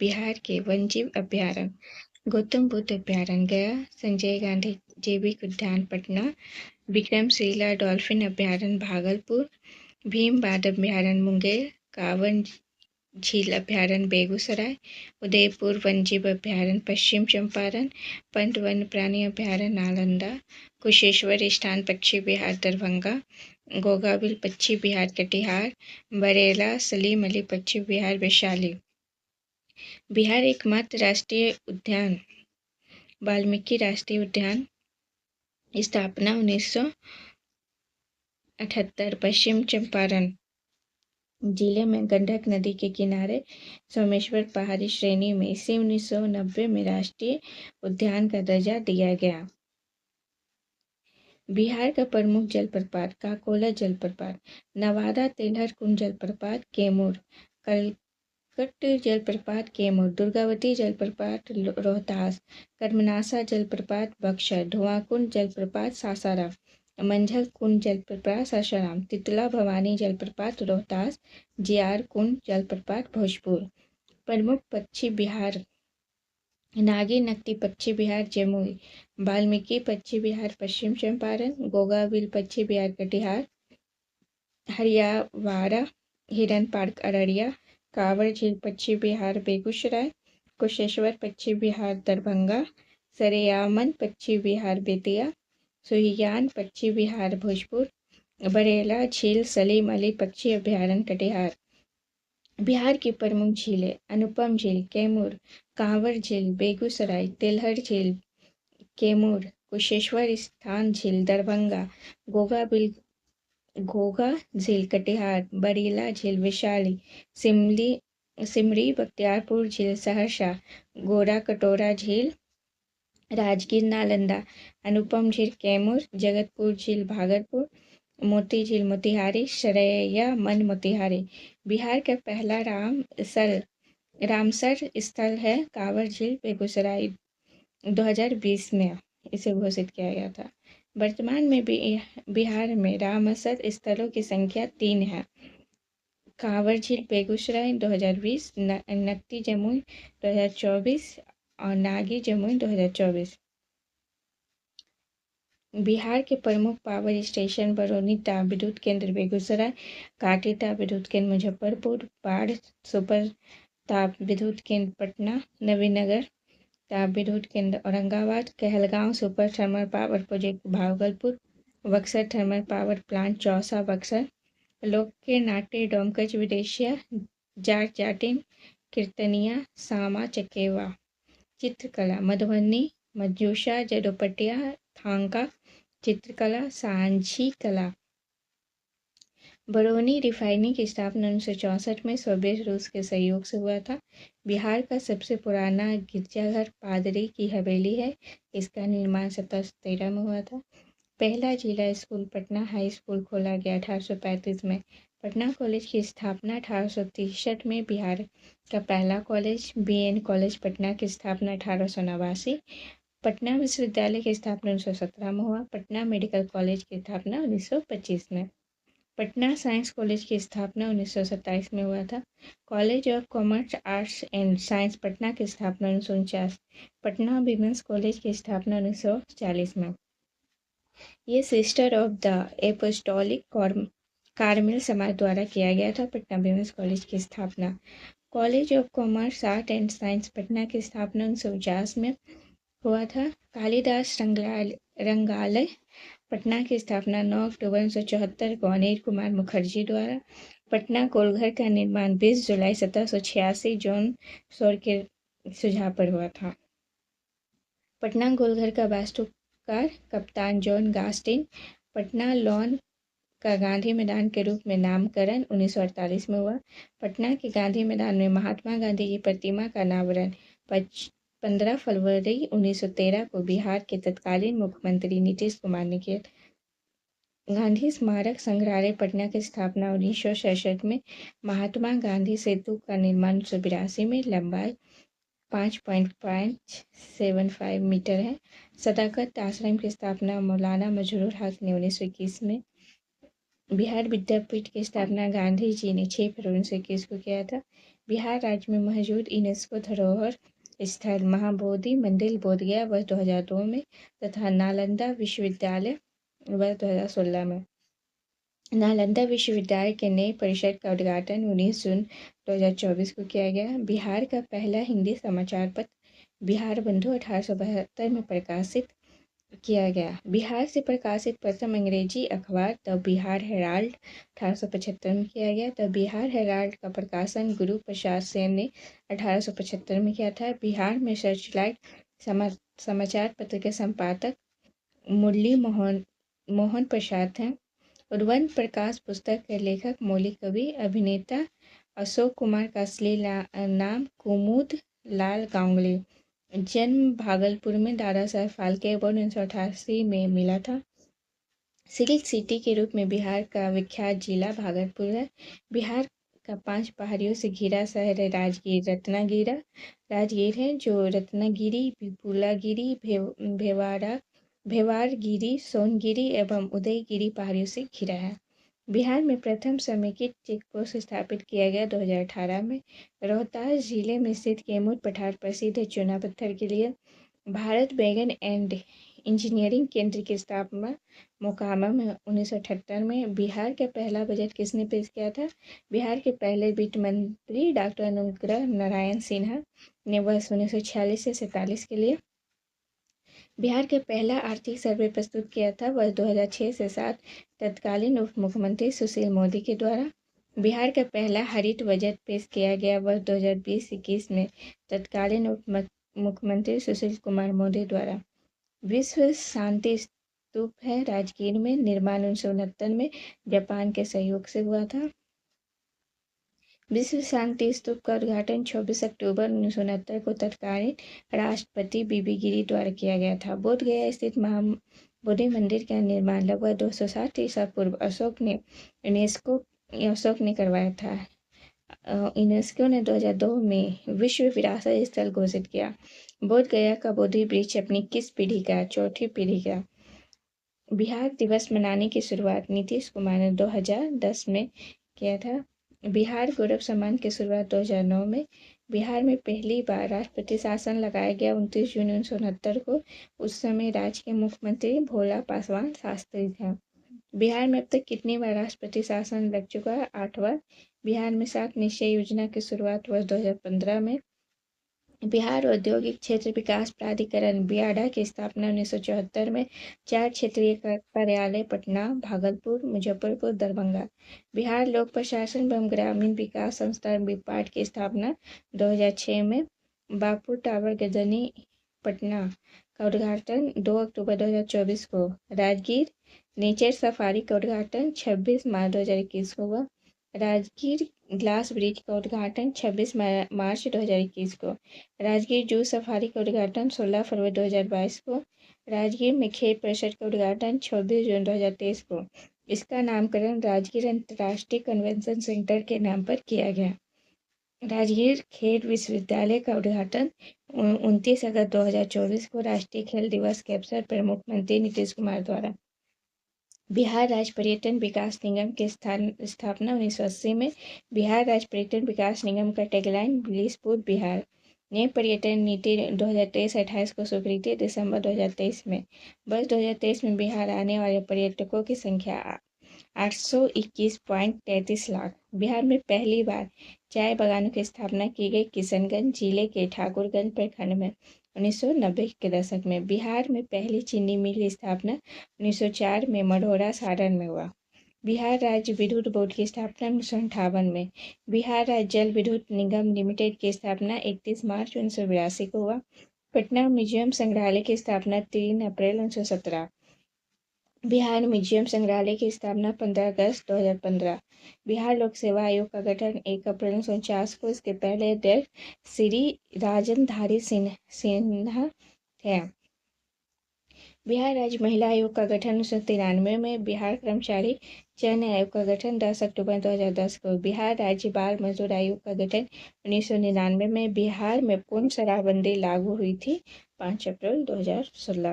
बिहार के वन्यजीव अभ्यारण्य: गौतम बुद्ध अभ्यारण्य गया, संजय गांधी जैविक उद्यान पटना, विक्रमशिला डॉल्फिन अभ्यारण्य भागलपुर, भीम बांध अभ्यारण्य मुंगेर, कांवर झील अभ्यारण्य बेगूसराय, उदयपुर वन्यजीव अभ्यारण्य पश्चिम चंपारण, पंत वन्य प्राणी अभ्यारण्य नालंदा, कुशेश्वर स्थान पक्षी विहार दरभंगा, गोगाबिल पक्षी विहार कटिहार, बरेला सलीम अली पक्षी विहार वैशाली। बिहार एकमात्र राष्ट्रीय उद्यान वाल्मीकि राष्ट्रीय उद्यान, स्थापना 1978, पश्चिम चंपारण जिले में गंडक नदी के किनारे सोमेश्वर पहाड़ी श्रेणी में इसे 1990 में राष्ट्रीय उद्यान का दर्जा दिया गया। बिहार का प्रमुख जलप्रपात: काकोला जलप्रपात, नवादा तेलहर कुंड जलप्रपात कैमूर, कलकट जलप्रपात कैमूर, दुर्गावती जलप्रपात रोहतास, कर्मनासा जलप्रपात बक्सर, धुआंकुंड जलप्रपात सासाराम, मंझल कुंड जलप्रपात सासाराम, तितला भवानी जलप्रपात रोहतास, जियार कुंड जलप्रपात भोजपुर। प्रमुख पक्षी बिहार: नागी नकटी पक्षी विहार जमुई, वाल्मीकि पक्षी विहार पश्चिम चंपारण, गोगाबिल पक्षी विहार कटिहार, हरियावाड़ा हिरन पार्क अररिया, कांवर झील पक्षी विहार बेगूसराय, कुशेश्वर पक्षी विहार दरभंगा, सरेआमन पक्षी विहार बेतिया, सुहियान पक्षी विहार भोजपुर, बरेला झील सलीम अली पक्षी अभ्यारण्य कटिहार। बिहार की प्रमुख झीलें: अनुपम झील कैमूर, कांवर झील बेगूसराय, तेलहर झील कैमूर, कुशेश्वर स्थान झील दरभंगा, घोघा झील कटिहार, बरेला झील वैशाली, सिमरी बख्तियारपुर झील सहरसा, गोरा कटोरा झील राजगीर नालंदा, अनुपम झील कैमूर, जगतपुर झील भागलपुर, मोती झील मोतिहारी, सरैया मन मोतिहारी। बिहार का पहला रामसर स्थल है कांवर झील बेगूसराय, 2020 में इसे घोषित किया गया था। वर्तमान में बिहार में रामसर स्थलों की संख्या 3 है: कांवर झील बेगूसराय 2020, नकटी जमुई 2024 और नागी जमुई 2024। बिहार के प्रमुख पावर स्टेशन: बरौनी ताप विद्युत केंद्र बेगूसराय, काटी ताप विद्युत केंद्र मुजफ्फरपुर, बाढ़ सुपर ताप विद्युत केंद्र पटना, नवीनगर ताप विद्युत केंद्र Aurangabad, Kahalgaon super thermal power project Bhagalpur, Buxar thermal power plant Chausa Buxar. लोक नाट्य डोमकच विदेशिया, जाट जाटिन, कीर्तनिया, सामा चकेवा। चित्रकला: मधुबनी मंजूषा जदोपटिया, थांका चित्रकला, सांझी कला। बरौनी रिफाइनरी की स्थापना 1964 में सोवियत रूस के सहयोग से हुआ था। बिहार का सबसे पुराना गिरजाघर पादरी की हवेली है। इसका निर्माण 1713 में हुआ था। पहला जिला स्कूल पटना हाई स्कूल खोला गया 1835 में। पटना कॉलेज की स्थापना 1863 में। बिहार का पहला कॉलेज BN कॉलेज पटना की स्थापना 1889। पटना विश्वविद्यालय की स्थापना 1917 में हुआ। पटना मेडिकल कॉलेज की स्थापना 1925 में। पटना साइंस कॉलेज की स्थापना 1927 में हुआ था। College of commerce arts and science Patna की स्थापना 1949। पटना विमेंस कॉलेज की स्थापना 1940 में। ये sister of the apostolic Carmel समाज द्वारा किया गया था। पटना विमेंस कॉलेज की स्थापना। College of commerce art and science Patna की स्थापना 1949 में हुआ था। कालिदास रंगालय पटना की स्थापना 9 अक्टूबर 1974 को अनिल कुमार मुखर्जी द्वारा। पटना गोलघर का निर्माण 20 जुलाई 1786 जॉन सौर के सुझाव पर हुआ था। पटना गोलघर का वास्तुकार कप्तान जॉन गास्टिन। पटना लॉन का गांधी मैदान के रूप में नामकरण 1948 में हुआ। पटना के गांधी मैदान में महात्मा गांधी की प्रतिमा का अनावरण 15 फरवरी 1913 को बिहार के तत्कालीन मुख्यमंत्री नीतीश कुमार ने किया। गांधी स्मारक संग्रहालय पटना की स्थापना 1966 में। महात्मा गांधी सेतु का निर्माण 1982 में। लंबाई 5.75 मीटर है। सदाकत आश्रम की स्थापना मौलाना मजरूर हक ने 1921 में। बिहार विद्यापीठ की स्थापना गांधी जी ने 6 फरवरी 1921 को किया था। बिहार राज्य में मौजूद यूनेस्को धरोहर स्थल महाबोधि मंदिर बोधगया वर्ष 2002 में तथा नालंदा विश्वविद्यालय वर्ष 2016 में। नालंदा विश्वविद्यालय के नए परिसर का उद्घाटन 19 जून 2024 को किया गया। बिहार का पहला हिंदी समाचार पत्र बिहार बंधु 1872 में प्रकाशित किया गया। बिहार से प्रकाशित प्रथम अंग्रेजी अखबार द बिहार हेराल्ड 1875 में किया गया। द बिहार हेराल्ड का प्रकाशन गुरु प्रसाद सेन ने 1875 में किया था। बिहार में सर्चलाइट समाचार पत्र के संपादक मुरली मोहन प्रसाद हैं। उद्वहन प्रकाश पुस्तक के लेखक मौलिक कवि अभिनेता अशोक कुमार का असली नाम कुमुद लाल गांगुली। जन्म भागलपुर में दादा साहब फाल्के को 1988 में मिला था। सिल्क सिटी के रूप में बिहार का विख्यात जिला भागलपुर है। बिहार का 5 पहाड़ियों से घिरा शहर है राजगीर है, जो रत्नागिरी, विपुलागिरी, भेवारगिरी, सोनगिरी एवं उदयगिरी पहाड़ियों से घिरा है। बिहार में प्रथम समेकित चेक पोस्ट स्थापित किया गया 2018 में। रोहतास जिले में स्थित कैमूर पठार प्रसिद्ध है चूना पत्थर के लिए। भारत वैगन एंड इंजीनियरिंग केंद्र की स्थापना मोकामा में 1978 में। बिहार का पहला बजट किसने पेश किया था? बिहार के पहले वित्त मंत्री डॉक्टर अनुग्रह नारायण सिन्हा ने वर्ष 1946 से 47 के लिए। बिहार के पहला आर्थिक सर्वे प्रस्तुत किया था वर्ष 2006 से 7 तत्कालीन उप मुख्यमंत्री सुशील मोदी के द्वारा। बिहार का पहला हरित बजट पेश किया गया वर्ष 2020-21 में तत्कालीन उप मुख्यमंत्री सुशील कुमार मोदी द्वारा। विश्व शांति स्तूप है राजगीर में। निर्माण 1969 में जापान के सहयोग से हुआ था। विश्व शांति स्तूप का उद्घाटन 26 अक्टूबर 1969 को तत्कालीन राष्ट्रपति बीबी गिरी द्वारा किया गया था। बोधगया स्थित महाबोधि मंदिर का निर्माण लगभग 260 ईसा पूर्व अशोक ने करवाया था। यूनेस्को ने 2002 में विश्व विरासत स्थल घोषित किया। बोधगया का बोधि वृक्ष अपनी किस पीढ़ी का? चौथी पीढ़ी का। बिहार दिवस मनाने की शुरुआत नीतीश कुमार ने 2010 में किया था। बिहार गौरव सम्मान की शुरुआत 2009 में। बिहार में पहली बार राष्ट्रपति शासन लगाया गया 29 जून 1969 को। उस समय राज्य के मुख्यमंत्री भोला पासवान शास्त्री थे। बिहार में अब तक कितनी बार राष्ट्रपति शासन लग चुका है? 8 बार। बिहार में 7 निश्चय योजना की शुरुआत वर्ष 2015 में। बिहार औद्योगिक क्षेत्र विकास प्राधिकरण बियाडा की स्थापना 1974 में। 4 क्षेत्रीय कार्यालय पटना, भागलपुर, मुजफ्फरपुर, दरभंगा। बिहार लोक प्रशासन एवं ग्रामीण विकास संस्थान बिपाट की स्थापना 2006 में। बापू टावर गजनी पटना का उद्घाटन 2 अक्टूबर 2024 को। राजगीर नेचर सफारी का उद्घाटन 26 मार्च 2021 को हुआ। राजगीर ग्लास ब्रिज का उद्घाटन 26 मार्च 2021 को। राजगीर जू सफारी का उद्घाटन 16 फरवरी 2022 को। राजगीर में खेल परिषद का उद्घाटन 26 जून 2023 को। इसका नामकरण राजगीर अंतर्राष्ट्रीय कन्वेंशन सेंटर के नाम पर किया गया। राजगीर खेल विश्वविद्यालय का उद्घाटन 29 अगस्त 2024 को राष्ट्रीय खेल दिवस के अवसर पर मुख्यमंत्री नीतीश कुमार द्वारा। बिहार राज्य पर्यटन विकास निगम की स्थापना 1980 में। बिहार राज्य पर्यटन विकास निगम का टैगलाइन बिलीसपुर बिहार। नई पर्यटन नीति 2023-28 को स्वीकृति दिसंबर 2023 में। वर्ष 2023 में बिहार आने वाले पर्यटकों की संख्या 821.33 लाख। बिहार में पहली बार चाय बागानों की स्थापना की गई किशनगंज जिले के ठाकुरगंज प्रखंड में 1990 के दशक में। बिहार में पहली चीनी मिल की स्थापना 1904 में मढ़ौरा सारण में हुआ। बिहार राज्य विद्युत बोर्ड की स्थापना 1958 में। बिहार राज्य जल विद्युत निगम लिमिटेड की स्थापना 31 मार्च 1982 को हुआ। पटना म्यूजियम संग्रहालय की स्थापना 3 अप्रैल 1917। बिहार म्यूजियम संग्रहालय की स्थापना 15 अगस्त 2015। बिहार लोक सेवा आयोग का गठन 1 अप्रैल 1949 को। इसके पहले अध्यक्ष श्री राजनधारी सिन्हा थे। बिहार राज्य महिला आयोग का गठन 1993 में। बिहार कर्मचारी चयन आयोग का गठन 10 अक्टूबर 2010 को। बिहार राज्य बाल मजदूर आयोग का गठन 1999 में। बिहार में पूर्ण शराबबंदी लागू हुई थी 5 अप्रैल 2016।